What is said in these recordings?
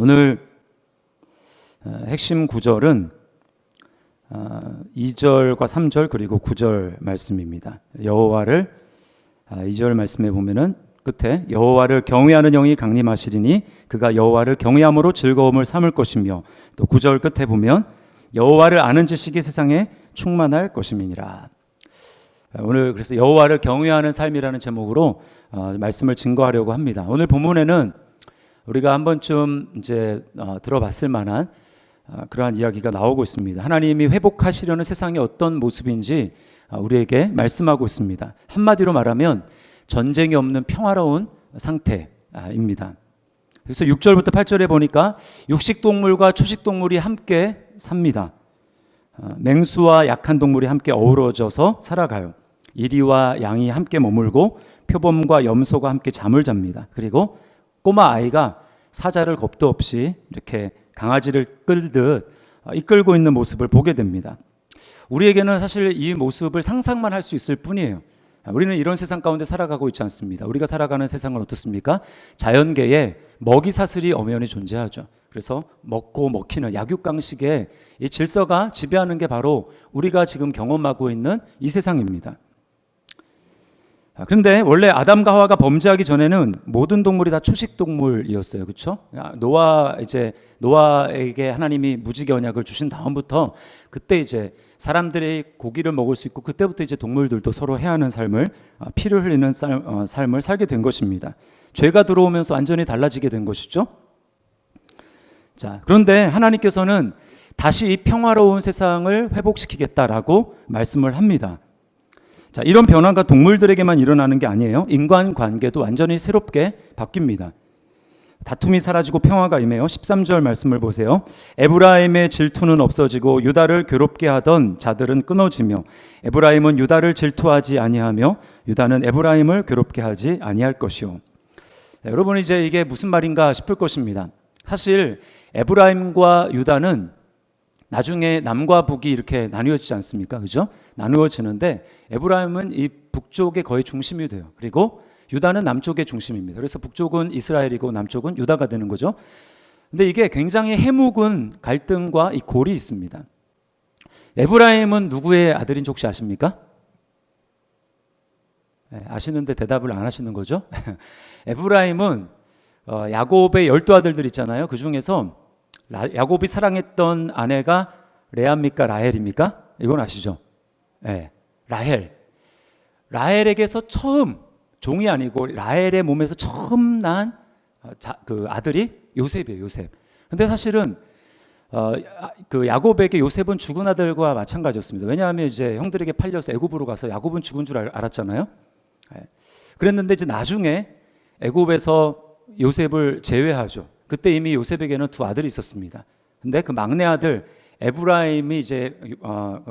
오늘 핵심 구절은 2절과 3절 그리고 9절 말씀입니다. 여호와를 2절 말씀에 보면은 끝에 여호와를 경외하는 영이 강림하시리니 그가 여호와를 경외함으로 즐거움을 삼을 것이며, 또 9절 끝에 보면 여호와를 아는 지식이 세상에 충만할 것임이니라. 오늘 그래서 여호와를 경외하는 삶이라는 제목으로 말씀을 증거하려고 합니다. 오늘 본문에는 우리가 한 번쯤 이제 들어봤을 만한 그러한 이야기가 나오고 있습니다. 하나님이 회복하시려는 세상이 어떤 모습인지 우리에게 말씀하고 있습니다. 한마디로 말하면 전쟁이 없는 평화로운 상태입니다. 그래서 6절부터 8절에 보니까 육식동물과 초식동물이 함께 삽니다. 맹수와 약한 동물이 함께 어우러져서 살아가요. 이리와 양이 함께 머물고 표범과 염소가 함께 잠을 잡니다. 그리고 꼬마 아이가 사자를 겁도 없이 이렇게 강아지를 끌듯 이끌고 있는 모습을 보게 됩니다. 우리에게는 사실 이 모습을 상상만 할 수 있을 뿐이에요. 우리는 이런 세상 가운데 살아가고 있지 않습니다. 우리가 살아가는 세상은 어떻습니까? 자연계에 먹이 사슬이 엄연히 존재하죠. 그래서 먹고 먹히는 약육강식의 이 질서가 지배하는 게 바로 우리가 지금 경험하고 있는 이 세상입니다. 그런데 원래 아담과 하와가 범죄하기 전에는 모든 동물이 다 초식 동물이었어요. 그렇죠? 노아에게 하나님이 무지개 언약을 주신 다음부터 그때 이제 사람들이 고기를 먹을 수 있고, 그때부터 이제 동물들도 서로 해하는 삶을, 피를 흘리는 삶을 살게 된 것입니다. 죄가 들어오면서 완전히 달라지게 된 것이죠. 자, 그런데 하나님께서는 다시 이 평화로운 세상을 회복시키겠다라고 말씀을 합니다. 자, 이런 변화가 동물들에게만 일어나는 게 아니에요. 인간관계도 완전히 새롭게 바뀝니다. 다툼이 사라지고 평화가 임해요. 13절 말씀을 보세요. 에브라임의 질투는 없어지고 유다를 괴롭게 하던 자들은 끊어지며, 에브라임은 유다를 질투하지 아니하며 유다는 에브라임을 괴롭게 하지 아니할 것이요. 자, 여러분 이제 이게 무슨 말인가 싶을 것입니다. 사실 에브라임과 유다는 나중에 남과 북이 이렇게 나뉘어지지 않습니까? 그죠? 나누어지는데 에브라임은 이 북쪽의 거의 중심이 돼요. 그리고 유다는 남쪽의 중심입니다. 그래서 북쪽은 이스라엘이고 남쪽은 유다가 되는 거죠. 근데 이게 굉장히 해묵은 갈등과 이 골이 있습니다. 에브라임은 누구의 아들인지 혹시 아십니까? 네, 아시는데 대답을 안 하시는 거죠? 에브라임은 야곱의 12아들들 있잖아요. 그 중에서 야곱이 사랑했던 아내가 레아입니까? 라헬입니까? 이건 아시죠? 네, 라헬에게서 처음, 종이 아니고 라헬의 몸에서 처음 난 그 아들이 요셉이에요. 요셉. 근데 사실은 그 야곱에게 요셉은 죽은 아들과 마찬가지였습니다. 왜냐하면 이제 형들에게 팔려서 애굽으로 가서 야곱은 죽은 줄 알았잖아요. 네. 그랬는데 이제 나중에 애굽에서 요셉을 제외하죠. 그때 이미 요셉에게는 두 아들이 있었습니다. 근데 그 막내 아들 에브라임이 이제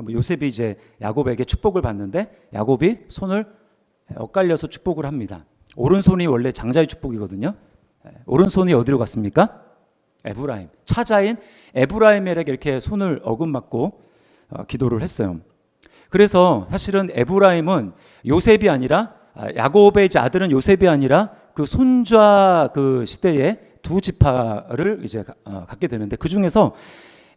요셉이 이제 야곱에게 축복을 받는데 야곱이 손을 엇갈려서 축복을 합니다. 오른손이 원래 장자의 축복이거든요. 오른손이 어디로 갔습니까? 에브라임. 차자인 에브라임에게 이렇게 손을 어긋맞고 기도를 했어요. 그래서 사실은 에브라임은 요셉이 아니라, 야곱의 이제 아들은 요셉이 아니라 그 손자 그 시대에 두 지파를 이제 갖게 되는데, 그 중에서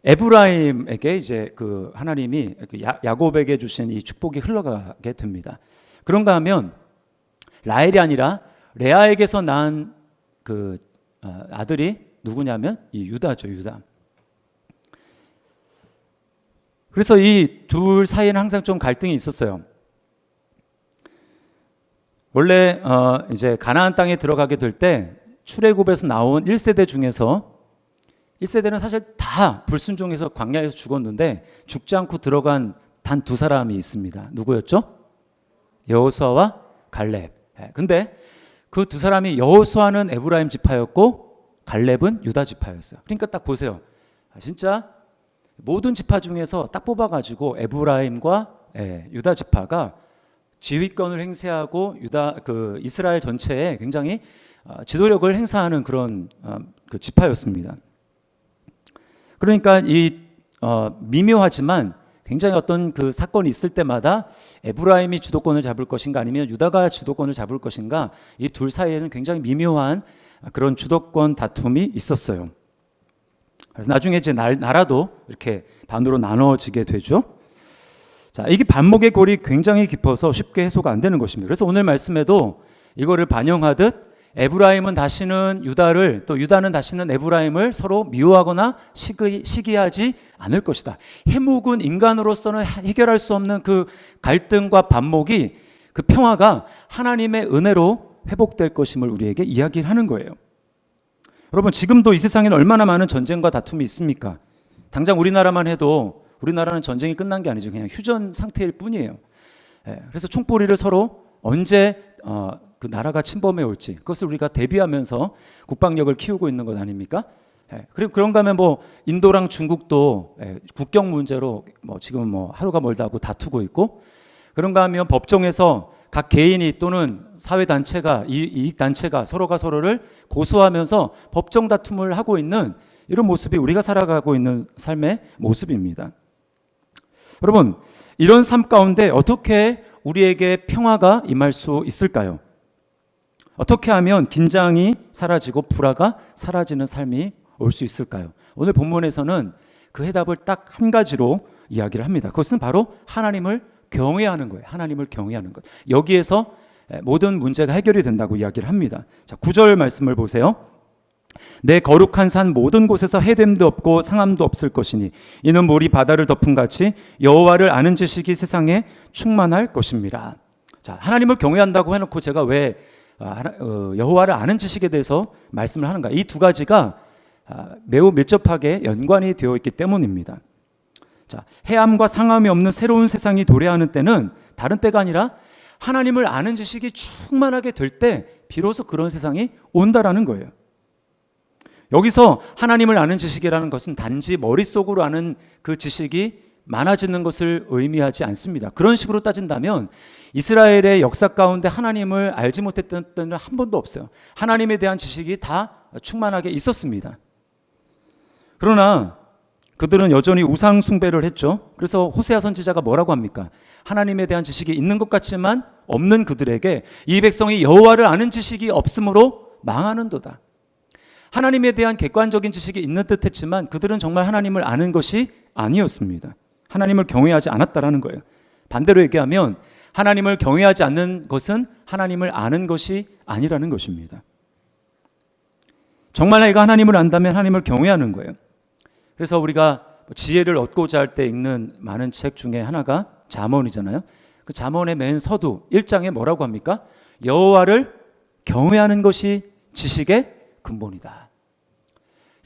에브라임에게 이제 그 하나님이 야곱에게 주신 이 축복이 흘러가게 됩니다. 그런가 하면 라헬이 아니라 레아에게서 낳은 그 아들이 누구냐면 이 유다죠. 유다. 그래서 이 둘 사이에는 항상 좀 갈등이 있었어요. 원래 이제 가나안 땅에 들어가게 될 때 출애굽에서 나온 1세대 중에서 1세대는 사실 다 불순종해서 광야에서 죽었는데 죽지 않고 들어간 단 두 사람이 있습니다. 누구였죠? 여호수아와 갈렙. 근데 그 두 사람이, 여호수아는 에브라임 지파였고 갈렙은 유다 지파였어요. 그러니까 딱 보세요. 진짜 모든 지파 중에서 딱 뽑아가지고 에브라임과 유다 지파가 지휘권을 행사하고 그 이스라엘 전체에 굉장히 지도력을 행사하는 그런 그 지파였습니다. 그러니까 이 미묘하지만 굉장히 어떤 그 사건이 있을 때마다 에브라임이 주도권을 잡을 것인가 아니면 유다가 주도권을 잡을 것인가, 이 둘 사이에는 굉장히 미묘한 그런 주도권 다툼이 있었어요. 그래서 나중에 이제 나라도 이렇게 반으로 나눠지게 되죠. 자, 이게 반목의 골이 굉장히 깊어서 쉽게 해소가 안 되는 것입니다. 그래서 오늘 말씀에도 이거를 반영하듯 에브라임은 다시는 유다를, 또 유다는 다시는 에브라임을 서로 미워하거나 시기하지 않을 것이다. 해묵은 인간으로서는 해결할 수 없는 그 갈등과 반목이, 그 평화가 하나님의 은혜로 회복될 것임을 우리에게 이야기를 하는 거예요. 여러분, 지금도 이 세상에는 얼마나 많은 전쟁과 다툼이 있습니까? 당장 우리나라만 해도 우리나라는 전쟁이 끝난 게 아니죠. 그냥 휴전 상태일 뿐이에요. 그래서 총뿌리를 서로 언제 그 나라가 침범해 올지, 그것을 우리가 대비하면서 국방력을 키우고 있는 것 아닙니까? 그리고 그런가 하면 뭐 인도랑 중국도 국경 문제로 지금 하루가 멀다 하고 다투고 있고, 그런가 하면 법정에서 각 개인이 또는 사회단체가, 이익단체가 서로가 서로를 고소하면서 법정 다툼을 하고 있는 이런 모습이 우리가 살아가고 있는 삶의 모습입니다. 여러분, 이런 삶 가운데 어떻게 우리에게 평화가 임할 수 있을까요? 어떻게 하면 긴장이 사라지고 불화가 사라지는 삶이 올 수 있을까요? 오늘 본문에서는 그 해답을 딱 한 가지로 이야기를 합니다. 그것은 바로 하나님을 경외하는 거예요. 하나님을 경외하는 것. 여기에서 모든 문제가 해결이 된다고 이야기를 합니다. 자, 9절 말씀을 보세요. 내 거룩한 산 모든 곳에서 해됨도 없고 상함도 없을 것이니 이는 물이 바다를 덮은 같이 여호와를 아는 지식이 세상에 충만할 것입니다. 자, 하나님을 경외한다고 해놓고 제가 왜 여호와를 아는 지식에 대해서 말씀을 하는가? 이 두 가지가 매우 밀접하게 연관이 되어 있기 때문입니다. 자, 해함과 상함이 없는 새로운 세상이 도래하는 때는 다른 때가 아니라 하나님을 아는 지식이 충만하게 될 때 비로소 그런 세상이 온다라는 거예요. 여기서 하나님을 아는 지식이라는 것은 단지 머릿속으로 아는 그 지식이 많아지는 것을 의미하지 않습니다. 그런 식으로 따진다면 이스라엘의 역사 가운데 하나님을 알지 못했던 때는 한 번도 없어요. 하나님에 대한 지식이 다 충만하게 있었습니다. 그러나 그들은 여전히 우상 숭배를 했죠. 그래서 호세아 선지자가 뭐라고 합니까? 하나님에 대한 지식이 있는 것 같지만 없는 그들에게 이 백성이 여호와를 아는 지식이 없으므로 망하는도다. 하나님에 대한 객관적인 지식이 있는 듯 했지만 그들은 정말 하나님을 아는 것이 아니었습니다. 하나님을 경외하지 않았다라는 거예요. 반대로 얘기하면 하나님을 경외하지 않는 것은 하나님을 아는 것이 아니라는 것입니다. 정말 내가 하나님을 안다면 하나님을 경외하는 거예요. 그래서 우리가 지혜를 얻고자 할 때 읽는 많은 책 중에 하나가 잠언이잖아요. 그 잠언의 맨 서두 1장에 뭐라고 합니까? 여호와를 경외하는 것이 지식의 근본이다.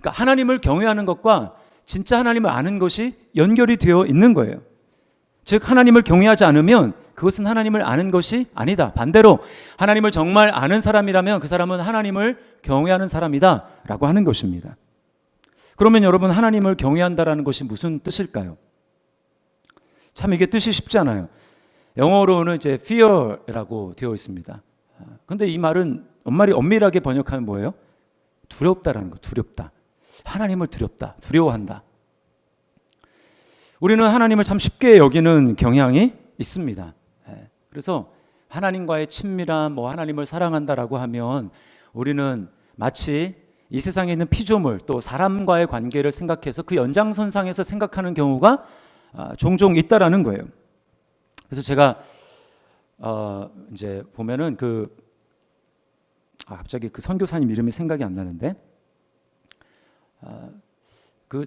그러니까 하나님을 경외하는 것과 진짜 하나님을 아는 것이 연결이 되어 있는 거예요. 즉 하나님을 경외하지 않으면 그것은 하나님을 아는 것이 아니다. 반대로 하나님을 정말 아는 사람이라면 그 사람은 하나님을 경외하는 사람이다 라고 하는 것입니다. 그러면 여러분, 하나님을 경외한다라는 것이 무슨 뜻일까요? 참 이게 뜻이 쉽지 않아요. 영어로는 이제 fear라고 되어 있습니다. 근데 이 말은 엄밀하게 번역하면 뭐예요? 두렵다라는 거, 두렵다. 하나님을 두렵다, 두려워한다. 우리는 하나님을 참 쉽게 여기는 경향이 있습니다. 그래서 하나님과의 친밀함, 하나님을 사랑한다라고 하면 우리는 마치 이 세상에 있는 피조물, 또 사람과의 관계를 생각해서 그 연장선상에서 생각하는 경우가 종종 있다라는 거예요. 그래서 제가 이제 보면은 갑자기 그 선교사님 이름이 생각이 안 나는데,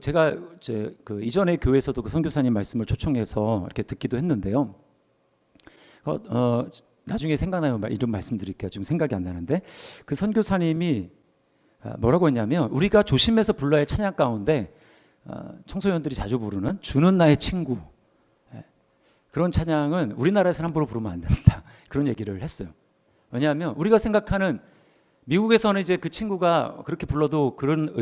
제가 그 이전의 교회에서도 그 선교사님 말씀을 초청해서 이렇게 듣기도 했는데요. 나중에 생각나면 이름 말씀드릴게요. 지금 생각이 안 나는데, 그 선교사님이 뭐라고 했냐면, 우리가 조심해서 불러야 할 찬양 가운데 청소년들이 자주 부르는 주는 나의 친구, 그런 찬양은 우리나라에서 함부로 부르면 안 된다, 그런 얘기를 했어요. 왜냐하면 우리가 생각하는, 미국에서는 이제 그 친구가 그렇게 불러도 그런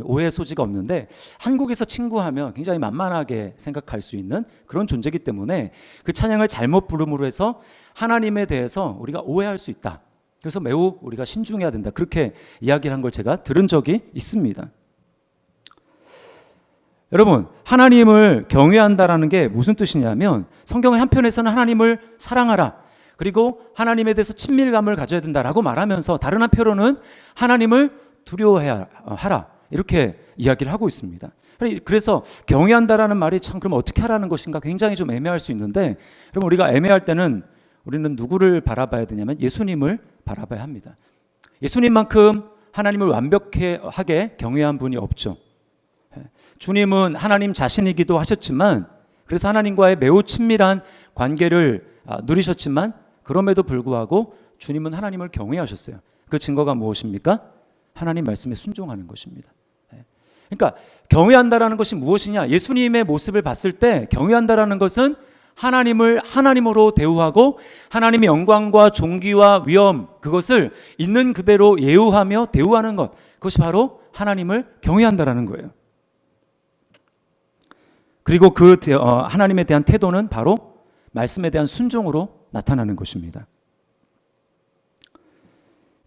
오해 소지가 없는데, 한국에서 친구하면 굉장히 만만하게 생각할 수 있는 그런 존재이기 때문에 그 찬양을 잘못 부름으로 해서 하나님에 대해서 우리가 오해할 수 있다. 그래서 매우 우리가 신중해야 된다, 그렇게 이야기를 한 걸 제가 들은 적이 있습니다. 여러분, 하나님을 경외한다라는 게 무슨 뜻이냐면, 성경의 한편에서는 하나님을 사랑하라, 그리고 하나님에 대해서 친밀감을 가져야 된다라고 말하면서 다른 한편으로는 하나님을 두려워해야 하라, 이렇게 이야기를 하고 있습니다. 그래서 경외한다라는 말이 참 그럼 어떻게 하라는 것인가 굉장히 좀 애매할 수 있는데, 그럼 우리가 애매할 때는 우리는 누구를 바라봐야 되냐면 예수님을 바라봐야 합니다. 예수님만큼 하나님을 완벽하게 경외한 분이 없죠. 주님은 하나님 자신이기도 하셨지만, 그래서 하나님과의 매우 친밀한 관계를 누리셨지만, 그럼에도 불구하고 주님은 하나님을 경외하셨어요. 그 증거가 무엇입니까? 하나님 말씀에 순종하는 것입니다. 그러니까 경외한다라는 것이 무엇이냐? 예수님의 모습을 봤을 때 경외한다라는 것은 하나님을 하나님으로 대우하고 하나님의 영광과 존귀와 위엄, 그것을 있는 그대로 예우하며 대우하는 것, 그것이 바로 하나님을 경외한다라는 거예요. 그리고 그 하나님에 대한 태도는 바로 말씀에 대한 순종으로 나타나는 것입니다.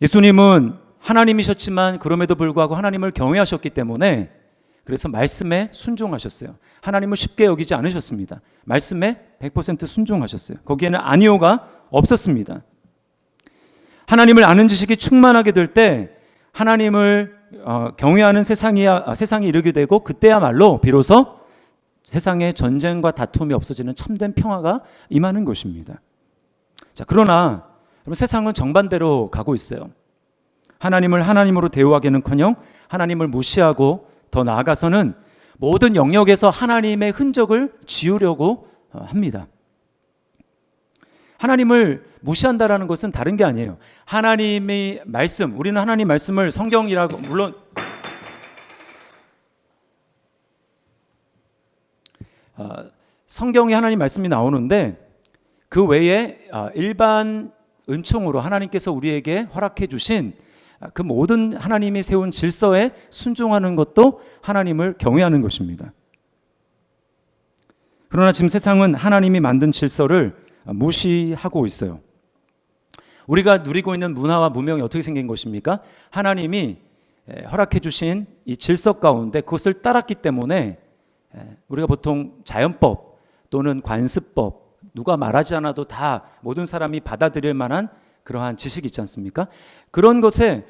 예수님은 하나님이셨지만 그럼에도 불구하고 하나님을 경외하셨기 때문에, 그래서 말씀에 순종하셨어요. 하나님을 쉽게 여기지 않으셨습니다. 말씀에 100% 순종하셨어요. 거기에는 아니오가 없었습니다. 하나님을 아는 지식이 충만하게 될 때 하나님을 경외하는 세상이 이르게 되고, 그때야말로 비로소 세상에 전쟁과 다툼이 없어지는 참된 평화가 임하는 것입니다. 자, 그러나 여러분, 세상은 정반대로 가고 있어요. 하나님을 하나님으로 대우하기는커녕 하나님을 무시하고, 더 나아가서는 모든 영역에서 하나님의 흔적을 지우려고 합니다. 하나님을 무시한다라는 것은 다른 게 아니에요. 하나님의 말씀, 우리는 하나님 말씀을 성경이라고, 물론 성경에 하나님 말씀이 나오는데, 그 외에 일반 은총으로 하나님께서 우리에게 허락해 주신 그 모든 하나님이 세운 질서에 순종하는 것도 하나님을 경외하는 것입니다. 그러나 지금 세상은 하나님이 만든 질서를 무시하고 있어요. 우리가 누리고 있는 문화와 문명이 어떻게 생긴 것입니까? 하나님이 허락해 주신 이 질서 가운데 그것을 따랐기 때문에, 우리가 보통 자연법 또는 관습법, 누가 말하지 않아도 다 모든 사람이 받아들일 만한 그러한 지식이 있지 않습니까? 그런 것에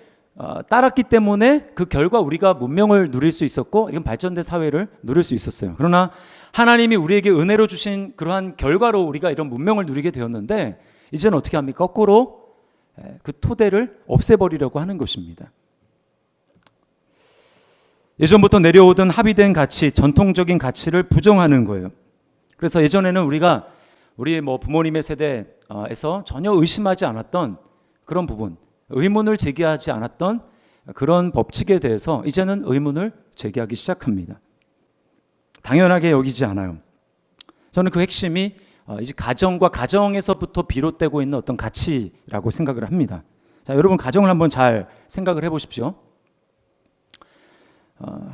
따랐기 때문에 그 결과 우리가 문명을 누릴 수 있었고, 이건 발전된 사회를 누릴 수 있었어요. 그러나 하나님이 우리에게 은혜로 주신 그러한 결과로 우리가 이런 문명을 누리게 되었는데, 이제는 어떻게 합니까? 거꾸로 그 토대를 없애버리려고 하는 것입니다. 예전부터 내려오던 합의된 가치, 전통적인 가치를 부정하는 거예요. 그래서 예전에는 우리 부모님의 세대에서 전혀 의심하지 않았던 그런 부분, 의문을 제기하지 않았던 그런 법칙에 대해서 이제는 의문을 제기하기 시작합니다. 당연하게 여기지 않아요. 저는 그 핵심이 이제 가정과 가정에서부터 비롯되고 있는 어떤 가치라고 생각을 합니다. 자, 여러분, 가정을 한번 잘 생각을 해보십시오.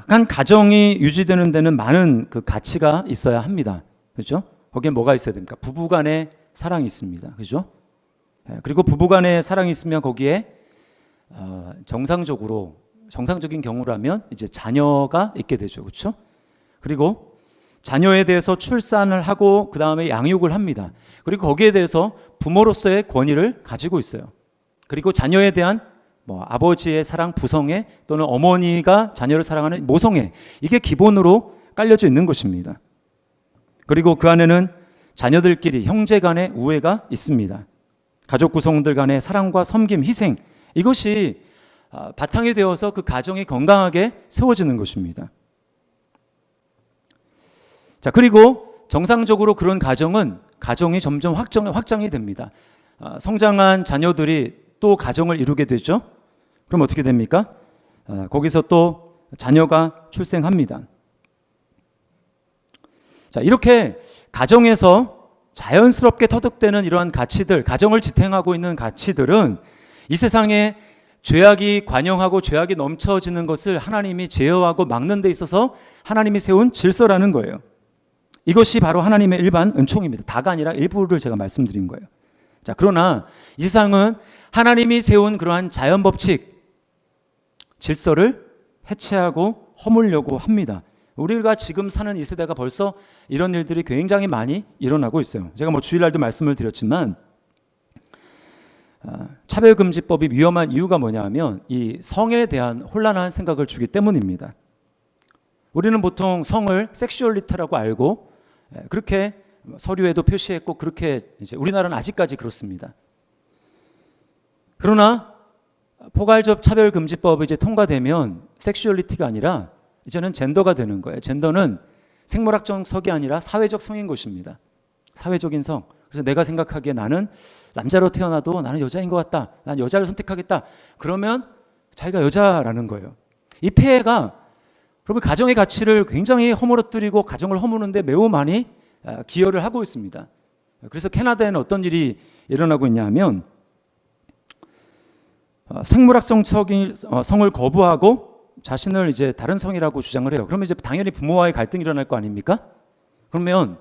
한 가정이 유지되는 데는 많은 그 가치가 있어야 합니다. 그렇죠? 거기에 뭐가 있어야 됩니까? 부부간의 사랑이 있습니다. 그렇죠? 그리고 부부간의 사랑이 있으면 거기에 정상적인 경우라면 이제 자녀가 있게 되죠. 그렇죠? 그리고 자녀에 대해서 출산을 하고 그 다음에 양육을 합니다. 그리고 거기에 대해서 부모로서의 권위를 가지고 있어요. 그리고 자녀에 대한 아버지의 사랑, 부성애, 또는 어머니가 자녀를 사랑하는 모성애, 이게 기본으로 깔려져 있는 것입니다. 그리고 그 안에는 자녀들끼리 형제 간의 우애가 있습니다. 가족 구성원들 간의 사랑과 섬김, 희생, 이것이 바탕이 되어서 그 가정이 건강하게 세워지는 것입니다. 자, 그리고 정상적으로 그런 가정이 점점 확장이 됩니다. 성장한 자녀들이 또 가정을 이루게 되죠. 그럼 어떻게 됩니까? 거기서 또 자녀가 출생합니다. 자, 이렇게 가정에서 자연스럽게 터득되는 이러한 가치들, 가정을 지탱하고 있는 가치들은 이 세상에 죄악이 관영하고 죄악이 넘쳐지는 것을 하나님이 제어하고 막는 데 있어서 하나님이 세운 질서라는 거예요. 이것이 바로 하나님의 일반 은총입니다. 다가 아니라 일부를 제가 말씀드린 거예요. 자, 그러나 이 세상은 하나님이 세운 그러한 자연 법칙, 질서를 해체하고 허물려고 합니다. 우리가 지금 사는 이 세대가 벌써 이런 일들이 굉장히 많이 일어나고 있어요. 제가 주일날도 말씀을 드렸지만, 차별금지법이 위험한 이유가 뭐냐 하면 이 성에 대한 혼란한 생각을 주기 때문입니다. 우리는 보통 성을 섹슈얼리티라고 알고 그렇게 서류에도 표시했고 그렇게 이제 우리나라는 아직까지 그렇습니다. 그러나 포괄적 차별금지법이 이제 통과되면 섹슈얼리티가 아니라 이제는 젠더가 되는 거예요. 젠더는 생물학적 성이 아니라 사회적 성인 것입니다. 사회적인 성. 그래서 내가 생각하기에 나는 남자로 태어나도 나는 여자인 것 같다. 난 여자를 선택하겠다. 그러면 자기가 여자라는 거예요. 이 폐해가 여러분 가정의 가치를 굉장히 허물어뜨리고 가정을 허무는데 매우 많이 기여를 하고 있습니다. 그래서 캐나다에는 어떤 일이 일어나고 있냐 하면 생물학적 성을 거부하고 자신을 이제 다른 성이라고 주장을 해요. 그러면 이제 당연히 부모와의 갈등이 일어날 거 아닙니까? 그러면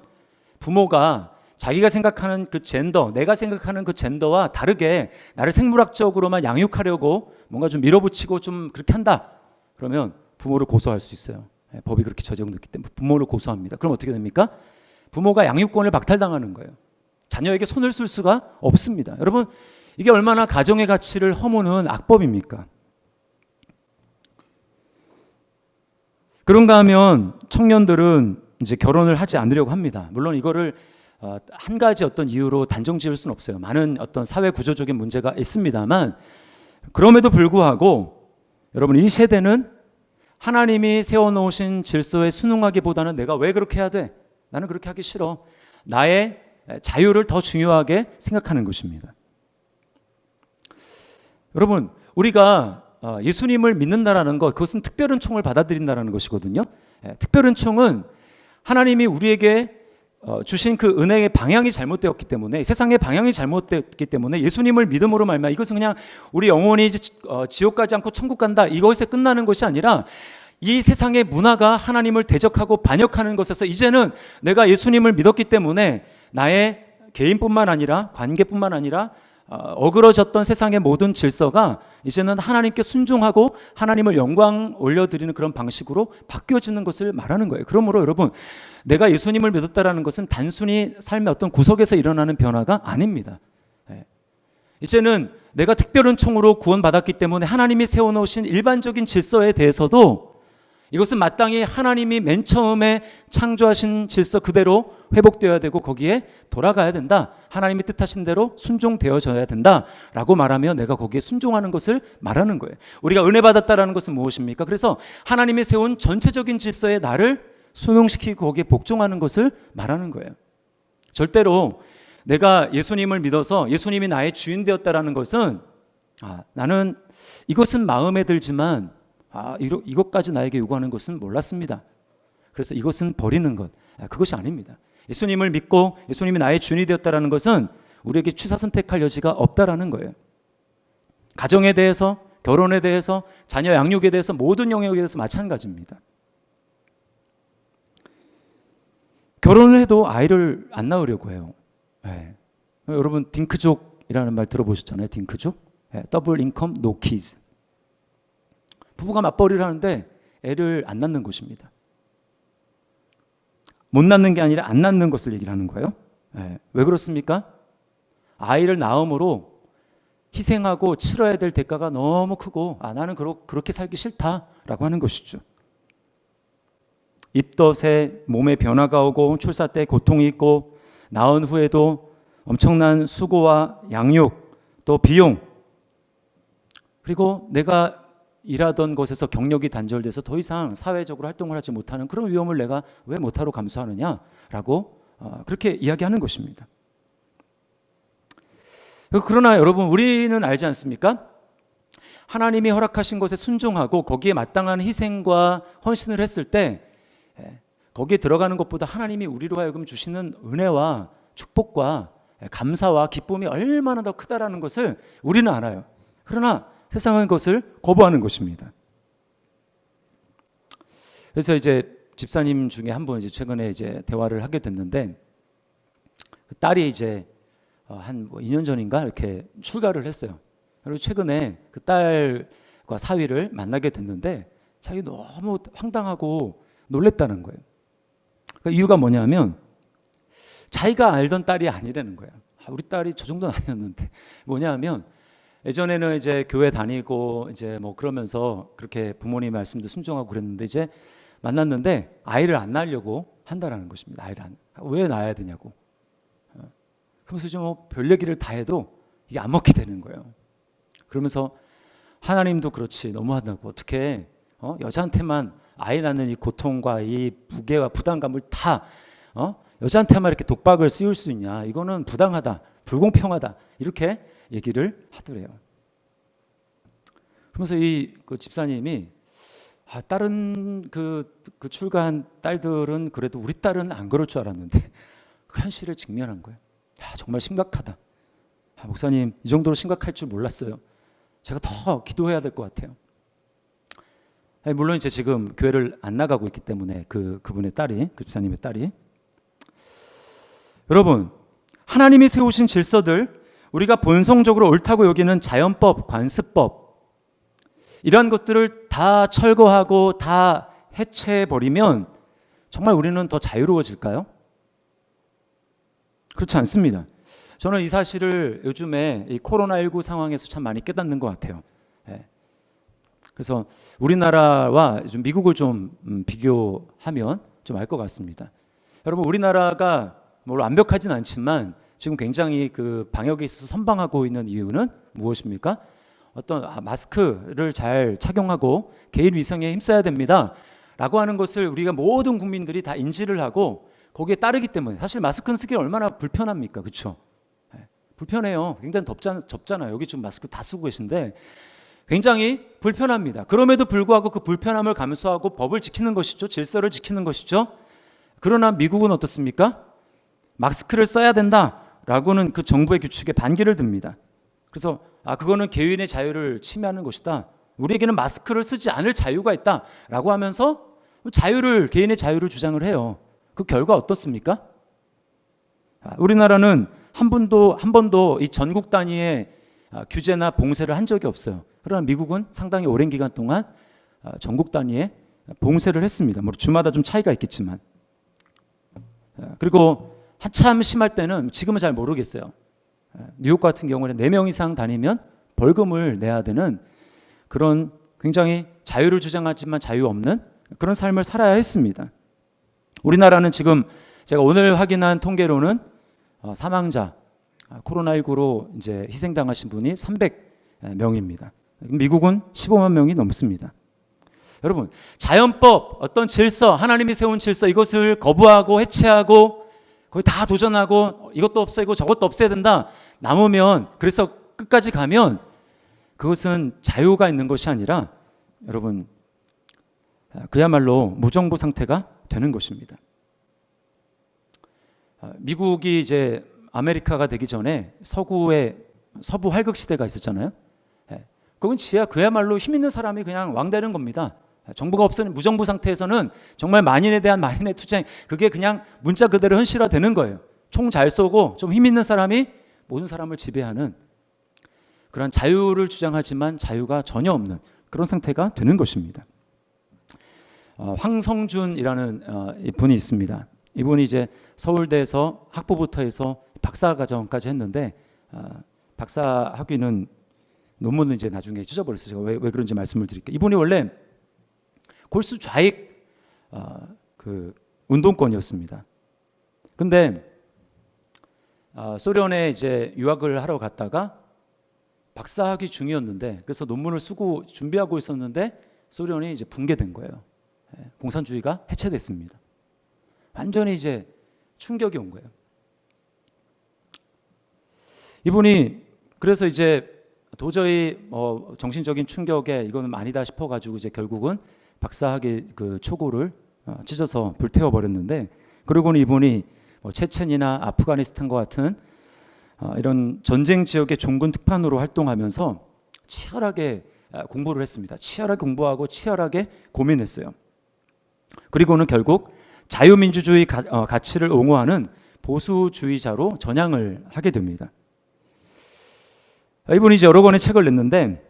부모가 자기가 생각하는 그 젠더, 내가 생각하는 그 젠더와 다르게 나를 생물학적으로만 양육하려고 뭔가 좀 밀어붙이고 좀 그렇게 한다. 그러면 부모를 고소할 수 있어요. 법이 그렇게 적용됐기 때문에 부모를 고소합니다. 그럼 어떻게 됩니까? 부모가 양육권을 박탈당하는 거예요. 자녀에게 손을 쓸 수가 없습니다. 여러분, 이게 얼마나 가정의 가치를 허무는 악법입니까? 그런가 하면 청년들은 이제 결혼을 하지 않으려고 합니다. 물론 이거를 한 가지 어떤 이유로 단정 지을 수는 없어요. 많은 어떤 사회 구조적인 문제가 있습니다만 그럼에도 불구하고 여러분 이 세대는 하나님이 세워놓으신 질서에 순응하기보다는 내가 왜 그렇게 해야 돼? 나는 그렇게 하기 싫어. 나의 자유를 더 중요하게 생각하는 것입니다. 여러분 우리가 예수님을 믿는다라는 것 그것은 특별은총을 받아들인다는 것이거든요. 특별은총은 하나님이 우리에게 주신 그 은혜의 방향이 잘못되었기 때문에 세상의 방향이 잘못되었기 때문에 예수님을 믿음으로 말미암아 이것은 그냥 우리 영혼이 지옥 가지 않고 천국 간다 이것에 끝나는 것이 아니라 이 세상의 문화가 하나님을 대적하고 반역하는 것에서 이제는 내가 예수님을 믿었기 때문에 나의 개인뿐만 아니라 관계뿐만 아니라 어그러졌던 세상의 모든 질서가 이제는 하나님께 순종하고 하나님을 영광 올려드리는 그런 방식으로 바뀌어지는 것을 말하는 거예요. 그러므로 여러분 내가 예수님을 믿었다라는 것은 단순히 삶의 어떤 구석에서 일어나는 변화가 아닙니다. 이제는 내가 특별은총으로 구원받았기 때문에 하나님이 세워놓으신 일반적인 질서에 대해서도 이것은 마땅히 하나님이 맨 처음에 창조하신 질서 그대로 회복되어야 되고 거기에 돌아가야 된다. 하나님이 뜻하신 대로 순종되어져야 된다라고 말하며 내가 거기에 순종하는 것을 말하는 거예요. 우리가 은혜 받았다라는 것은 무엇입니까? 그래서 하나님이 세운 전체적인 질서에 나를 순응시키고 거기에 복종하는 것을 말하는 거예요. 절대로 내가 예수님을 믿어서 예수님이 나의 주인 되었다라는 것은 나는 이것은 마음에 들지만 이것까지 나에게 요구하는 것은 몰랐습니다. 그래서 이것은 버리는 것 그것이 아닙니다. 예수님을 믿고 예수님이 나의 주인이 되었다라는 것은 우리에게 취사 선택할 여지가 없다라는 거예요. 가정에 대해서 결혼에 대해서 자녀 양육에 대해서 모든 영역에 대해서 마찬가지입니다. 결혼을 해도 아이를 안 낳으려고 해요. 여러분 딩크족이라는 말 들어보셨잖아요. 딩크족 더블 인컴 노 키즈 부부가 맞벌이를 하는데 애를 안 낳는 것입니다. 못 낳는 게 아니라 안 낳는 것을 얘기를 하는 거예요. 왜 그렇습니까? 아이를 낳음으로 희생하고 치러야 될 대가가 너무 크고 나는 그렇게 살기 싫다라고 하는 것이죠. 입덧에 몸에 변화가 오고 출산 때 고통이 있고 낳은 후에도 엄청난 수고와 양육 또 비용 그리고 내가 일하던 곳에서 경력이 단절돼서 더 이상 사회적으로 활동을 하지 못하는 그런 위험을 내가 왜 못하러 감수하느냐라고 그렇게 이야기하는 것입니다. 그러나 여러분 우리는 알지 않습니까? 하나님이 허락하신 것에 순종하고 거기에 마땅한 희생과 헌신을 했을 때 거기에 들어가는 것보다 하나님이 우리로 하여금 주시는 은혜와 축복과 감사와 기쁨이 얼마나 더 크다라는 것을 우리는 알아요. 그러나 세상은 그것을 거부하는 것입니다. 그래서 이제 집사님 중에 한 분 최근에 이제 대화를 하게 됐는데 그 딸이 이제 한 2년 전인가 이렇게 출가를 했어요. 그리고 최근에 그 딸과 사위를 만나게 됐는데 자기 너무 황당하고 놀랬다는 거예요. 그 이유가 뭐냐면 자기가 알던 딸이 아니라는 거예요. 우리 딸이 저 정도는 아니었는데 뭐냐면 예전에는 이제 교회 다니고 이제 뭐 그러면서 그렇게 부모님 말씀도 순종하고 그랬는데 이제 만났는데 아이를 안 낳으려고 한다라는 것입니다. 왜 낳아야 되냐고. 그러면서 좀 별 얘기를 다 해도 이게 안 먹게 되는 거예요. 그러면서 하나님도 그렇지 너무하다고 어떻게 여자한테만 아이 낳는 이 고통과 이 무게와 부담감을 다 여자한테만 이렇게 독박을 씌울 수 있냐. 이거는 부당하다, 불공평하다 이렇게 얘기를 하더래요. 그러면서 그 집사님이 다른 그 출가한 딸들은 그래도 우리 딸은 안 그럴 줄 알았는데 그 현실을 직면한 거예요. 정말 심각하다. 목사님 이 정도로 심각할 줄 몰랐어요. 제가 더 기도해야 될 것 같아요. 물론 이제 지금 교회를 안 나가고 있기 때문에 그분의 딸이, 그 집사님의 딸이. 여러분, 하나님이 세우신 질서들, 우리가 본성적으로 옳다고 여기는 자연법, 관습법, 이러한 것들을 다 철거하고 다 해체해버리면 정말 우리는 더 자유로워질까요? 그렇지 않습니다. 저는 이 사실을 요즘에 이 코로나19 상황에서 참 많이 깨닫는 것 같아요. 그래서 우리나라와 좀 미국을 좀 비교하면 좀 알 것 같습니다. 여러분, 우리나라가 완벽하진 않지만 지금 굉장히 그 방역에 있어서 선방하고 있는 이유는 무엇입니까? 어떤 마스크를 잘 착용하고 개인 위생에 힘써야 됩니다 라고 하는 것을 우리가 모든 국민들이 다 인지를 하고 거기에 따르기 때문에. 사실 마스크는 쓰기 얼마나 불편합니까? 그렇죠? 불편해요. 굉장히 덥잖아요. 여기 지금 마스크 다 쓰고 계신데 굉장히 불편합니다. 그럼에도 불구하고 그 불편함을 감수하고 법을 지키는 것이죠. 질서를 지키는 것이죠. 그러나 미국은 어떻습니까? 마스크를 써야 된다라고는 그 정부의 규칙에 반기를 듭니다. 그래서 그거는 개인의 자유를 침해하는 것이다. 우리에게는 마스크를 쓰지 않을 자유가 있다라고 하면서 개인의 자유를 주장을 해요. 그 결과 어떻습니까? 우리나라는 한 번도 이 전국 단위의 규제나 봉쇄를 한 적이 없어요. 그러나 미국은 상당히 오랜 기간 동안 전국 단위의 봉쇄를 했습니다. 주마다 좀 차이가 있겠지만. 그리고 한참 심할 때는, 지금은 잘 모르겠어요. 뉴욕 같은 경우는 4명 이상 다니면 벌금을 내야 되는 그런 굉장히 자유를 주장하지만 자유 없는 그런 삶을 살아야 했습니다. 우리나라는 지금 제가 오늘 확인한 통계로는 사망자, 코로나19로 이제 희생당하신 분이 300명입니다. 미국은 15만 명이 넘습니다. 여러분, 자연법, 어떤 질서, 하나님이 세운 질서, 이것을 거부하고 해체하고 거의 다 도전하고 이것도 없애고 저것도 없애야 된다 남으면, 그래서 끝까지 가면 그것은 자유가 있는 것이 아니라 여러분 그야말로 무정부 상태가 되는 것입니다. 미국이 이제 아메리카가 되기 전에 서부 활극 시대가 있었잖아요. 그건 그야말로 힘 있는 사람이 그냥 왕 되는 겁니다. 정부가 없으니 무정부 상태에서는 정말 만인에 대한 만인의 투쟁, 그게 그냥 문자 그대로 현실화되는 거예요. 총 잘 쏘고 좀 힘 있는 사람이 모든 사람을 지배하는 그런 자유를 주장하지만 자유가 전혀 없는 그런 상태가 되는 것입니다. 황성준이라는 분이 있습니다. 이분이 이제 서울대에서 학부부터 해서 박사과정까지 했는데 박사 학위는 논문은 이제 나중에 찢어버렸어요. 제가 왜 그런지 말씀을 드릴게요. 이분이 원래 골수 좌익 그 운동권이었습니다. 근데 소련에 이제 유학을 하러 갔다가 박사학위 중이었는데, 그래서 논문을 쓰고 준비하고 있었는데 소련이 이제 붕괴된 거예요. 공산주의가 해체됐습니다. 완전히 이제 충격이 온 거예요. 이분이 그래서 이제 도저히 정신적인 충격에 이거는 아니다 싶어가지고 이제 결국은 박사학위 그 초고를 찢어서 불태워 버렸는데, 그리고는 이분이 체첸이나 아프가니스탄과 같은 이런 전쟁 지역의 종군 특판으로 활동하면서 치열하게 공부를 했습니다. 치열하게 공부하고 치열하게 고민했어요. 그리고는 결국 자유민주주의 가치를 옹호하는 보수주의자로 전향을 하게 됩니다. 이분이 이제 여러 권의 책을 냈는데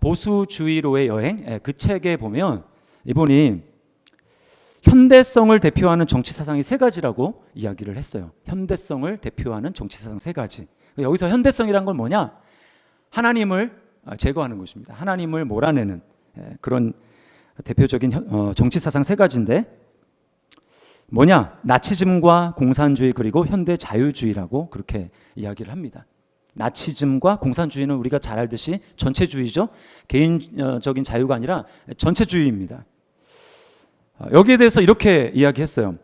보수주의로의 여행, 그 책에 보면 이분이 현대성을 대표하는 정치 사상이 3가지라고 이야기를 했어요. 현대성을 대표하는 정치 사상 3가지. 여기서 현대성이란 건 뭐냐? 하나님을 제거하는 것입니다. 하나님을 몰아내는 그런 대표적인 정치 사상 세 가지인데 뭐냐? 나치즘과 공산주의 그리고 현대 자유주의라고 그렇게 이야기를 합니다. 나치즘과 공산주의는 우리가 잘 알듯이 전체주의죠. 개인적인 자유가 아니라 전체주의입니다. 여기에 대해서 이렇게 이야기했어요.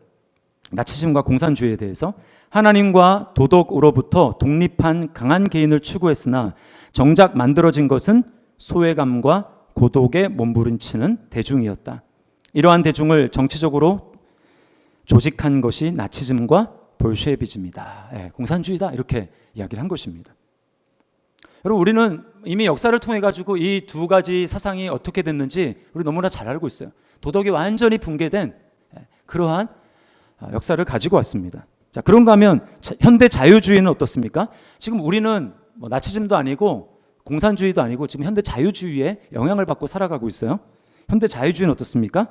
나치즘과 공산주의에 대해서 하나님과 도덕으로부터 독립한 강한 개인을 추구했으나 정작 만들어진 것은 소외감과 고독에 몸부림치는 대중이었다. 이러한 대중을 정치적으로 조직한 것이 나치즘과 볼셰비즘이다. 공산주의다. 이렇게 이야기를 한 것입니다. 여러분, 우리는 이미 역사를 통해 가지고 이 두 가지 사상이 어떻게 됐는지 우리 너무나 잘 알고 있어요. 도덕이 완전히 붕괴된 그러한 역사를 가지고 왔습니다. 자, 그런가 하면 현대 자유주의는 어떻습니까? 지금 우리는 뭐 나치즘도 아니고 공산주의도 아니고 지금 현대 자유주의에 영향을 받고 살아가고 있어요. 현대 자유주의는 어떻습니까?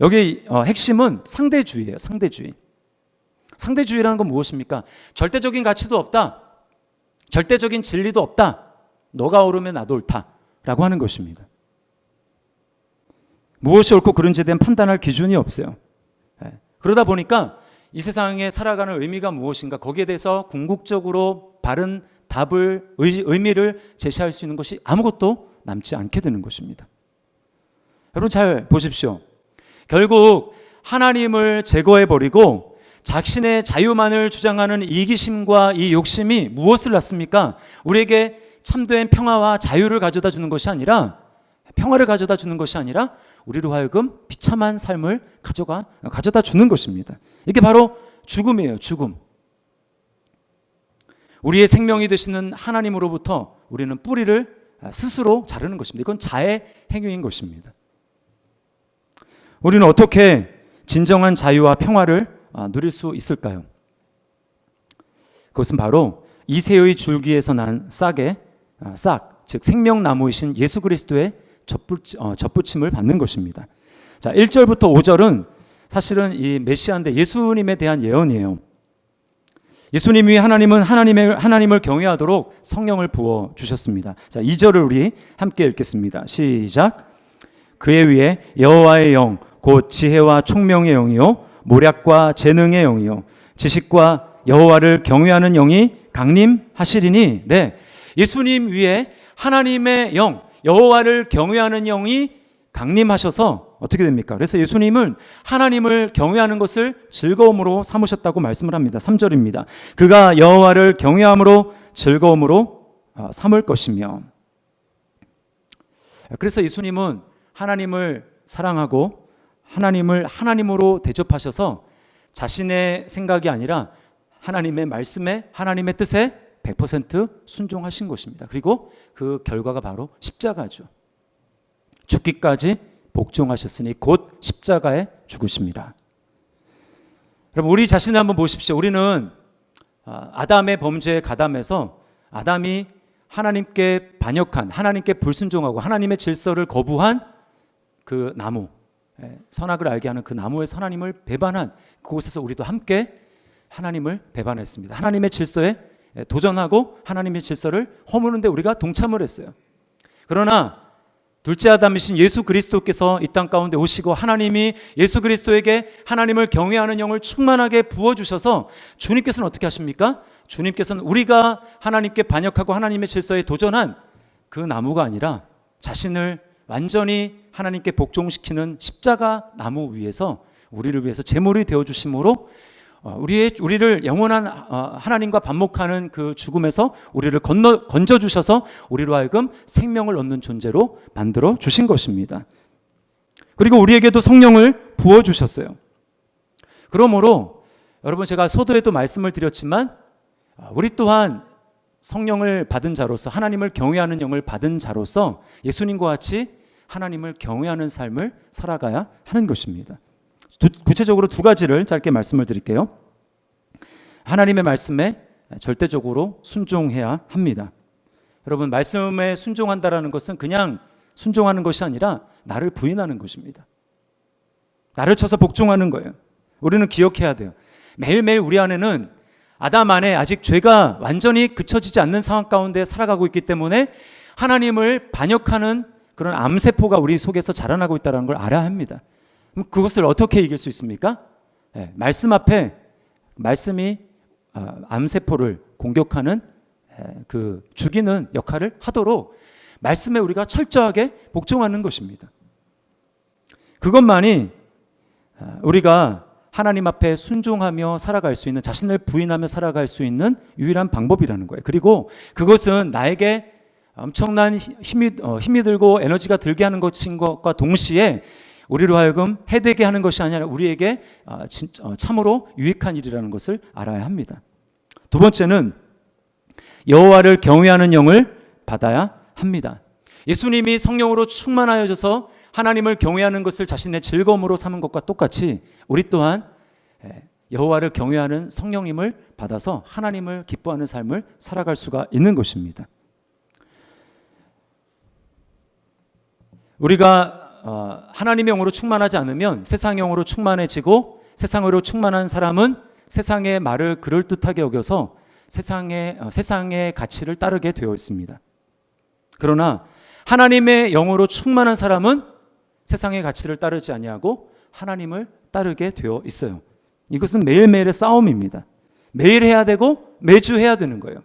여기 핵심은 상대주의예요. 상대주의. 상대주의라는 건 무엇입니까? 절대적인 가치도 없다. 절대적인 진리도 없다. 너가 옳으면 나도 옳다라고 하는 것입니다. 무엇이 옳고 그른지에 대한 판단할 기준이 없어요. 그러다 보니까 이 세상에 살아가는 의미가 무엇인가 거기에 대해서 궁극적으로 바른 답을 의미를 제시할 수 있는 것이 아무것도 남지 않게 되는 것입니다. 여러분 잘 보십시오. 결국 하나님을 제거해버리고 자신의 자유만을 주장하는 이기심과 이 욕심이 무엇을 낳습니까? 우리에게 참된 평화와 자유를 가져다 주는 것이 아니라 평화를 가져다 주는 것이 아니라 우리로 하여금 비참한 삶을 가져다 주는 것입니다. 이게 바로 죽음이에요. 죽음. 우리의 생명이 되시는 하나님으로부터 우리는 뿌리를 스스로 자르는 것입니다. 이건 자해 행위인 것입니다. 우리는 어떻게 진정한 자유와 평화를 누릴 수 있을까요? 그것은 바로 이새의 줄기에서 난 싹, 즉 생명나무이신 예수 그리스도의 접붙임을 받는 것입니다. 자, 1절부터 5절은 사실은 이 메시아인데 예수님에 대한 예언이에요. 예수님 위에 하나님은 하나님을 경외하도록 성령을 부어 주셨습니다. 자, 2절을 우리 함께 읽겠습니다. 시작. 그의 위에 여호와의 영, 곧 지혜와 총명의 영이요 모략과 재능의 영이요 지식과 여호와를 경외하는 영이 강림하시리니. 네, 예수님 위에 하나님의 영, 여호와를 경외하는 영이 강림하셔서 어떻게 됩니까? 그래서 예수님은 하나님을 경외하는 것을 즐거움으로 삼으셨다고 말씀을 합니다. 3절입니다. 그가 여호와를 경외함으로 즐거움으로 삼을 것이며. 그래서 예수님은 하나님을 사랑하고 하나님을 하나님으로 대접하셔서 자신의 생각이 아니라 하나님의 말씀에 하나님의 뜻에 100% 순종하신 것입니다. 그리고 그 결과가 바로 십자가죠. 죽기까지 복종하셨으니 곧 십자가에 죽으십니다. 여러분, 우리 자신을 한번 보십시오. 우리는 아담의 범죄에 가담해서 아담이 하나님께 반역한, 하나님께 불순종하고 하나님의 질서를 거부한 그 나무, 선악을 알게 하는 그 나무에서 하나님을 배반한 그곳에서 우리도 함께 하나님을 배반했습니다. 하나님의 질서에 도전하고 하나님의 질서를 허무는데 우리가 동참을 했어요. 그러나 둘째 아담이신 예수 그리스도께서 이 땅 가운데 오시고 하나님이 예수 그리스도에게 하나님을 경외하는 영을 충만하게 부어주셔서 주님께서는 어떻게 하십니까? 주님께서는 우리가 하나님께 반역하고 하나님의 질서에 도전한 그 나무가 아니라 자신을 완전히 하나님께 복종시키는 십자가 나무 위에서 우리를 위해서 제물이 되어주심으로 우리를 영원한 하나님과 반목하는 그 죽음에서 우리를 건져주셔서 우리로 하여금 생명을 얻는 존재로 만들어 주신 것입니다. 그리고 우리에게도 성령을 부어주셨어요. 그러므로 여러분, 제가 서두에도 말씀을 드렸지만 우리 또한 성령을 받은 자로서 하나님을 경외하는 영을 받은 자로서 예수님과 같이 하나님을 경외하는 삶을 살아가야 하는 것입니다. 구체적으로 두 가지를 짧게 말씀을 드릴게요. 하나님의 말씀에 절대적으로 순종해야 합니다. 여러분, 말씀에 순종한다라는 것은 그냥 순종하는 것이 아니라 나를 부인하는 것입니다. 나를 쳐서 복종하는 거예요. 우리는 기억해야 돼요. 매일매일 우리 안에는 아담 안에 아직 죄가 완전히 그쳐지지 않는 상황 가운데 살아가고 있기 때문에 하나님을 반역하는 그런 암세포가 우리 속에서 자라나고 있다는 걸 알아야 합니다. 그럼 그것을 어떻게 이길 수 있습니까? 말씀 앞에 말씀이 암세포를 공격하는 그 죽이는 역할을 하도록 말씀에 우리가 철저하게 복종하는 것입니다. 그것만이 우리가 하나님 앞에 순종하며 살아갈 수 있는, 자신을 부인하며 살아갈 수 있는 유일한 방법이라는 거예요. 그리고 그것은 나에게 엄청난 힘이 들고 에너지가 들게 하는 것인 것과 동시에 우리로 하여금 해되게 하는 것이 아니라 우리에게 참으로 유익한 일이라는 것을 알아야 합니다. 두 번째는 여호와를 경외하는 영을 받아야 합니다. 예수님이 성령으로 충만하여져서 하나님을 경외하는 것을 자신의 즐거움으로 삼은 것과 똑같이 우리 또한 여호와를 경외하는 성령님을 받아서 하나님을 기뻐하는 삶을 살아갈 수가 있는 것입니다. 우리가 하나님의 영으로 충만하지 않으면 세상의 영으로 충만해지고, 세상으로 충만한 사람은 세상의 말을 그럴듯하게 여겨서 세상의 가치를 따르게 되어 있습니다. 그러나 하나님의 영으로 충만한 사람은 세상의 가치를 따르지 아니하고 하나님을 따르게 되어 있어요. 이것은 매일매일의 싸움입니다. 매일 해야 되고 매주 해야 되는 거예요.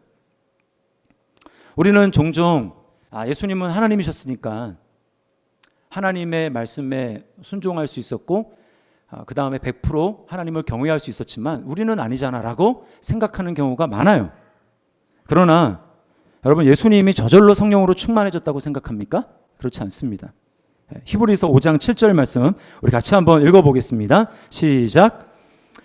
우리는 종종 예수님은 하나님이셨으니까 하나님의 말씀에 순종할 수 있었고 그 다음에 100% 하나님을 경외할 수 있었지만 우리는 아니잖아 라고 생각하는 경우가 많아요. 그러나 여러분, 예수님이 저절로 성령으로 충만해졌다고 생각합니까? 그렇지 않습니다. 히브리서 5장 7절 말씀 우리 같이 한번 읽어보겠습니다. 시작.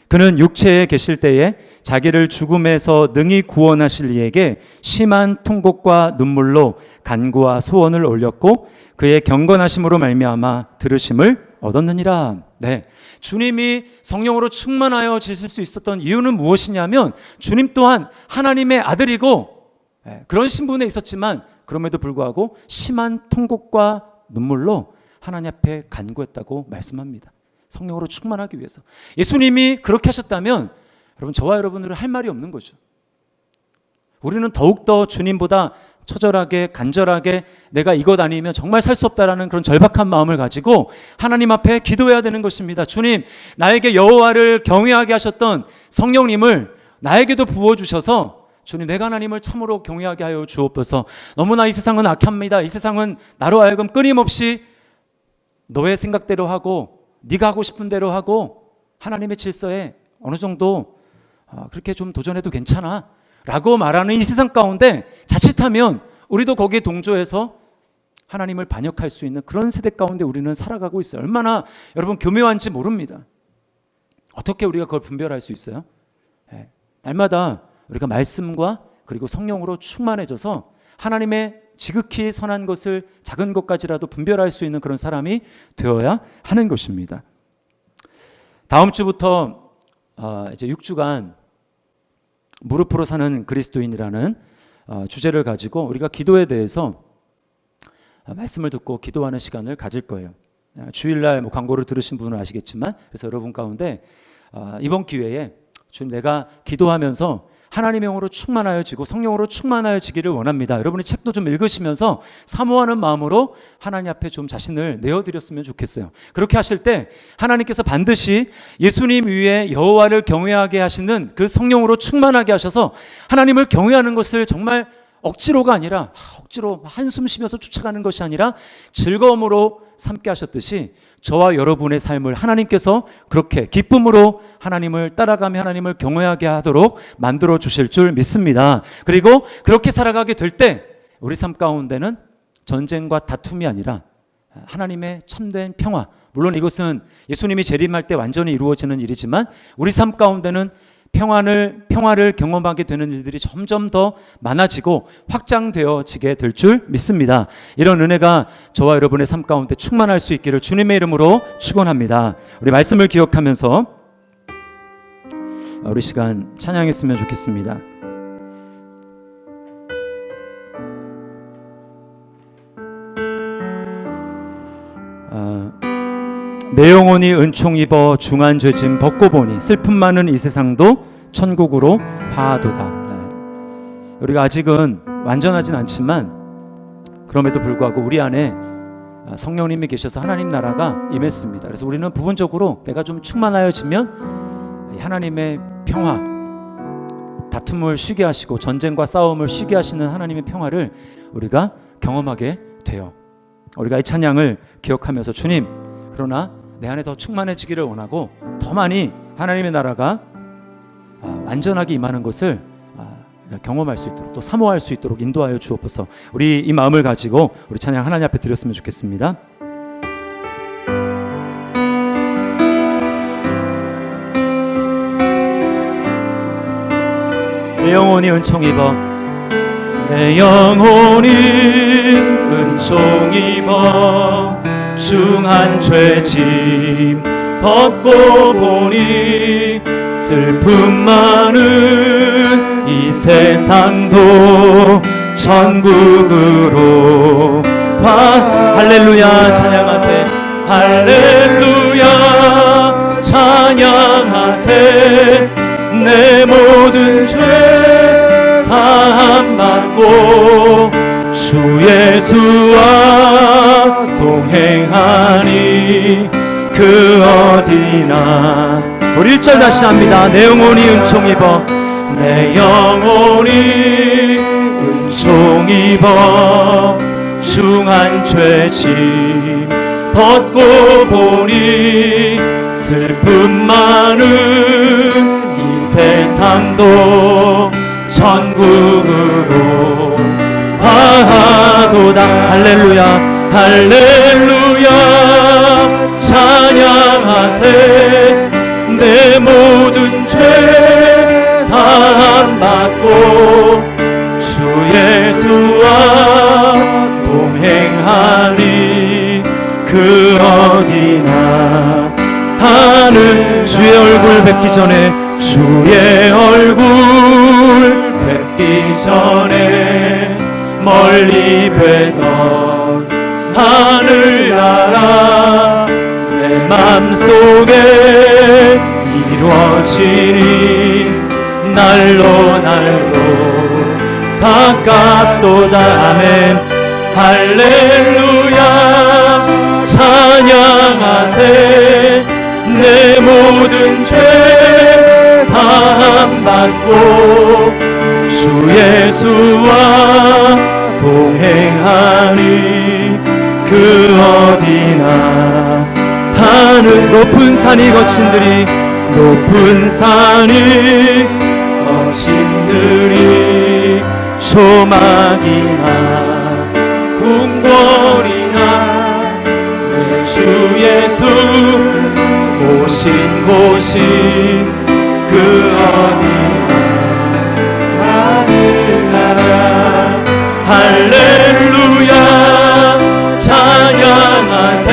그는 육체에 계실 때에 자기를 죽음에서 능히 구원하실 이에게 심한 통곡과 눈물로 간구와 소원을 올렸고 그의 경건하심으로 말미암아 들으심을 얻었느니라. 네, 주님이 성령으로 충만하여 지실 수 있었던 이유는 무엇이냐면 주님 또한 하나님의 아들이고 그런 신분에 있었지만 그럼에도 불구하고 심한 통곡과 눈물로 하나님 앞에 간구했다고 말씀합니다. 성령으로 충만하기 위해서. 예수님이 그렇게 하셨다면 여러분, 저와 여러분들은 할 말이 없는 거죠. 우리는 더욱더 주님보다 처절하게 간절하게 내가 이것 아니면 정말 살 수 없다라는 그런 절박한 마음을 가지고 하나님 앞에 기도해야 되는 것입니다. 주님, 나에게 여호와를 경외하게 하셨던 성령님을 나에게도 부어주셔서 주님, 내가 하나님을 참으로 경외하게 하여 주옵소서. 너무나 이 세상은 악합니다. 이 세상은 나로 하여금 끊임없이 너의 생각대로 하고 네가 하고 싶은 대로 하고 하나님의 질서에 어느 정도 그렇게 좀 도전해도 괜찮아 라고 말하는 이 세상 가운데 자칫하면 우리도 거기에 동조해서 하나님을 반역할 수 있는 그런 세대 가운데 우리는 살아가고 있어요. 얼마나 여러분 교묘한지 모릅니다. 어떻게 우리가 그걸 분별할 수 있어요? 날마다 우리가 말씀과 그리고 성령으로 충만해져서 하나님의 지극히 선한 것을 작은 것까지라도 분별할 수 있는 그런 사람이 되어야 하는 것입니다. 다음 주부터 이제 6주간 무릎으로 사는 그리스도인이라는 주제를 가지고 우리가 기도에 대해서 말씀을 듣고 기도하는 시간을 가질 거예요. 주일날 광고를 들으신 분은 아시겠지만, 그래서 여러분 가운데 이번 기회에 주님, 내가 기도하면서 하나님의 영으로 충만하여지고 성령으로 충만하여지기를 원합니다. 여러분이 책도 좀 읽으시면서 사모하는 마음으로 하나님 앞에 좀 자신을 내어드렸으면 좋겠어요. 그렇게 하실 때 하나님께서 반드시 예수님 위에 여호와를 경외하게 하시는 그 성령으로 충만하게 하셔서 하나님을 경외하는 것을 정말 억지로가 아니라 억지로 한숨 쉬면서 쫓아가는 것이 아니라 즐거움으로 삼게 하셨듯이 저와 여러분의 삶을 하나님께서 그렇게 기쁨으로 하나님을 따라가며 하나님을 경외하게 하도록 만들어 주실 줄 믿습니다. 그리고 그렇게 살아가게 될 때 우리 삶 가운데는 전쟁과 다툼이 아니라 하나님의 참된 평화, 물론 이것은 예수님이 재림할 때 완전히 이루어지는 일이지만 우리 삶 가운데는 평화를 경험하게 되는 일들이 점점 더 많아지고 확장되어지게 될 줄 믿습니다. 이런 은혜가 저와 여러분의 삶 가운데 충만할 수 있기를 주님의 이름으로 축원합니다. 우리 말씀을 기억하면서 우리 시간 찬양했으면 좋겠습니다. 내 영혼이 은총 입어 중한 죄짐 벗고 보니 슬픔 많은 이 세상도 천국으로 화도다. 우리가 아직은 완전하진 않지만 그럼에도 불구하고 우리 안에 성령님이 계셔서 하나님 나라가 임했습니다. 그래서 우리는 부분적으로 내가 좀 충만하여지면 하나님의 평화, 다툼을 쉬게 하시고 전쟁과 싸움을 쉬게 하시는 하나님의 평화를 우리가 경험하게 돼요. 우리가 이 찬양을 기억하면서 주님, 그러나 내 안에 더 충만해지기를 원하고 더 많이 하나님의 나라가 완전하게 임하는 것을 경험할 수 있도록 또 사모할 수 있도록 인도하여 주옵소서. 우리 이 마음을 가지고 우리 찬양 하나님 앞에 드렸으면 좋겠습니다. 내 영혼이 은총 입어, 내 영혼이 은총 입어 중한 죄짐 벗고 보니 슬픔 많은 이 세상도 천국으로 할렐루야 찬양하세, 할렐루야 찬양하세. 내 모든 죄 사함받고 주 예수와 동행하니 그 어디나. 우리 1절 다시 합니다. 내 영혼이 은총 입어, 내 영혼이 은총 입어 중한 죄짐 벗고 보니 슬픔 많은 이 세상도 천국으로 화하도다. 할렐루야 할렐루야 찬양하세. 내 모든 죄 사함받고 주 예수와 동행하니 그 어디나. 하늘 주의 얼굴 뵙기 전에, 주의 얼굴 뵙기 전에 멀리 뵈던 하늘나라 내 맘속에 이루어지니 날로 날로 가깝도다. 아멘. 할렐루야 찬양하세. 내 모든 죄 사함받고 주 예수와 동행하니 그 어디나. 하늘 높은 산이 거친들이, 높은 산이 거친들이 조막이나 궁궐이나 내 주 예수 오신 곳이 그 어디나. 하늘나라 할렐루야 찬양하세.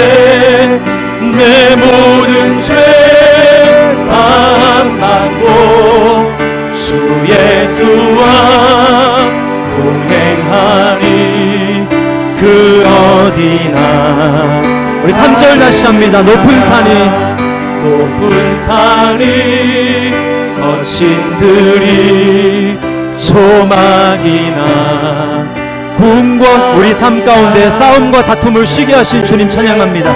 내 모든 죄 사함받고 주 예수와 동행하니 그 어디나. 우리 3절 다시 합니다. 높은 산이 거친들이 조막이나 궁궐. 우리 삶 가운데 싸움과 다툼을 쉬게 하신 주님 찬양합니다.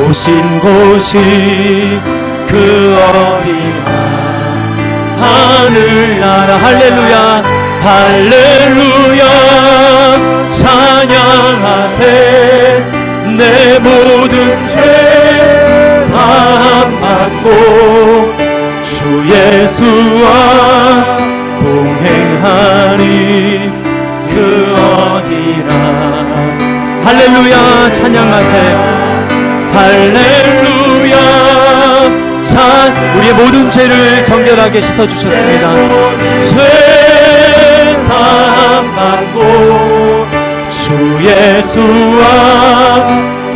오신 곳이 그 어디나. 하늘나라 할렐루야 할렐루야 찬양하세. 내 모든 죄 사함받고 주 예수와 동행하니 그 어디나. 할렐루야 찬양하세. 할렐루야 우리의 모든 죄를 정결하게 씻어주셨습니다. 죄 사함받고 주 예수와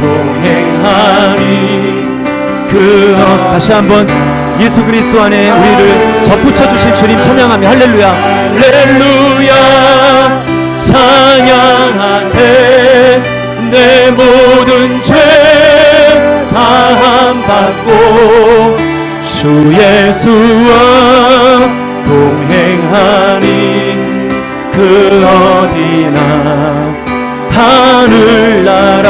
동행하니 그 다시 한번 예수 그리스도 안에 우리를 접붙여 주신 주님 찬양하며 할렐루야 할렐루야 찬양하세. 내 모든 죄 사함받고 주 예수와 동행하니 그 어디나. 하늘나라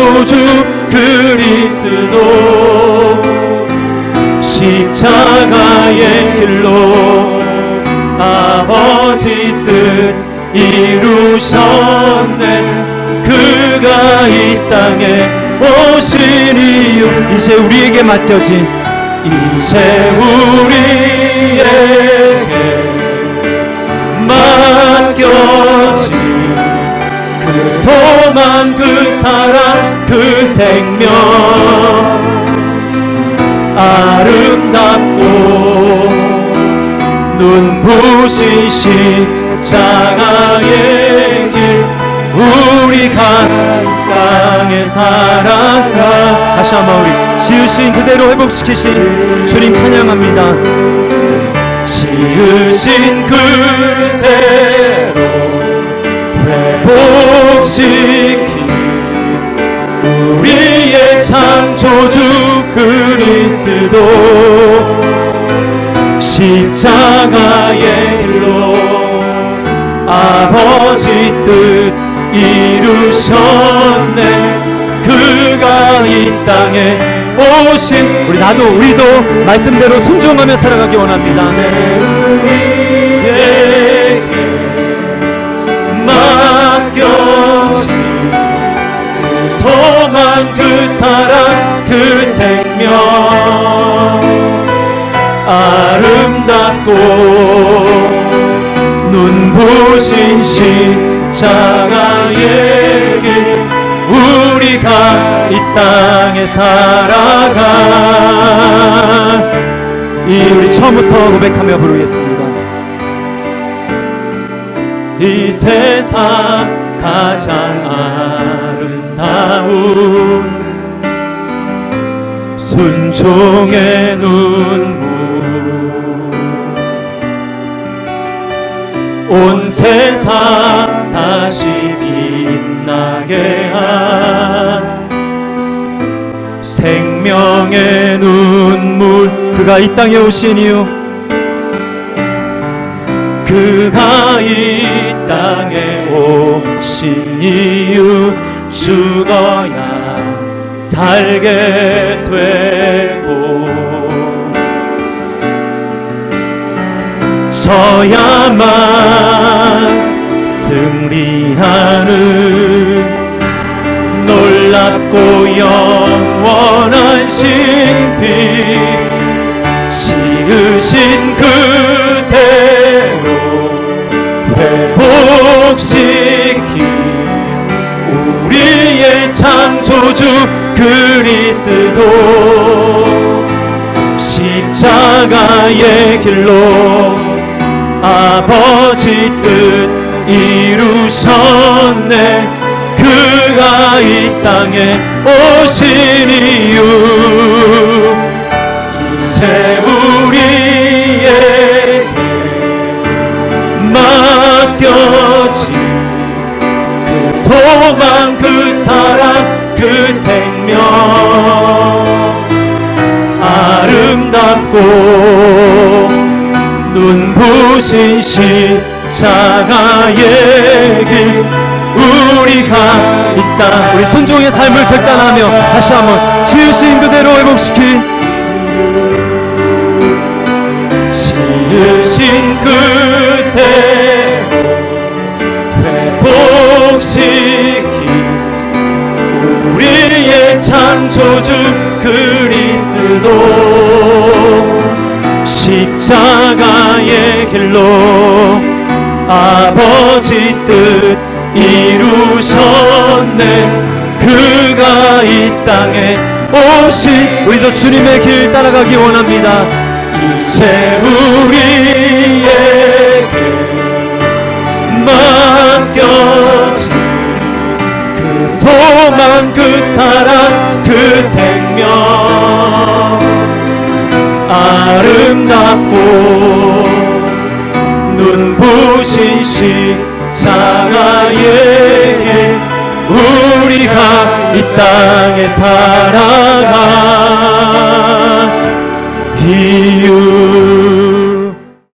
창조주 그리스도 십자가의 길로 아버지 뜻 이루셨네. 그가 이 땅에 오신 이유 이제 우리에게 맡겨진 이제 우리에게 맡겨진 그 소망 그 사랑 그 생명 아름답고 눈부신 십자가의 길 우리가 땅에 살아가. 다시 한번 우리 지으신 그대로 회복시키신 주님 찬양합니다. 지으신 그대로 회복시킨 우리의 창조주 그리스도 십자가의 길로 아버지 뜻 이루셨네. 그가 이 땅에 오신 우리도 말씀대로 순종하며 살아가기 원합니다. 우리에게 맡겨진 그 소망 그 사랑 그 생명 아름답고 눈부신 십자가의 길 우리가 이 땅에 살아가. 우리 처음부터 고백하며 부르겠습니다. 이 세상 가장 아름다운 순종의 눈물 온 세상 다시 빛나게 한 생명의 눈물 그가 이 땅에 오신 이유 그가 이 땅에 오신 이유 죽어야 살게 되고 져야만 승리하는 놀랍고 영원한 신비 지으신 그대로 회복시킨 우리의 창조주 그리스도 십자가의 길로 아버지 뜻 이루셨네. 그가 이 땅에 오신 이유 이제 우리에게 맡겨진 그 소망 그 사랑 그 생명 아름답고 눈부신 십자가의 길 우리가 있다. 우리 순종의 삶을 결단하며 다시 한번 지으신 그대로 회복시킨 회복시킨 우리의 창조주 그리스도 십자가의 길로 아버지 뜻 이루셨네. 그가 이 땅에 오신 우리도 주님의 길 따라가기 원합니다. 이제 우리에게 맡겨진 그 소망 그 사랑 그 생명 아름답고 눈부신 십자가의 길 우리가 이 땅에 살아가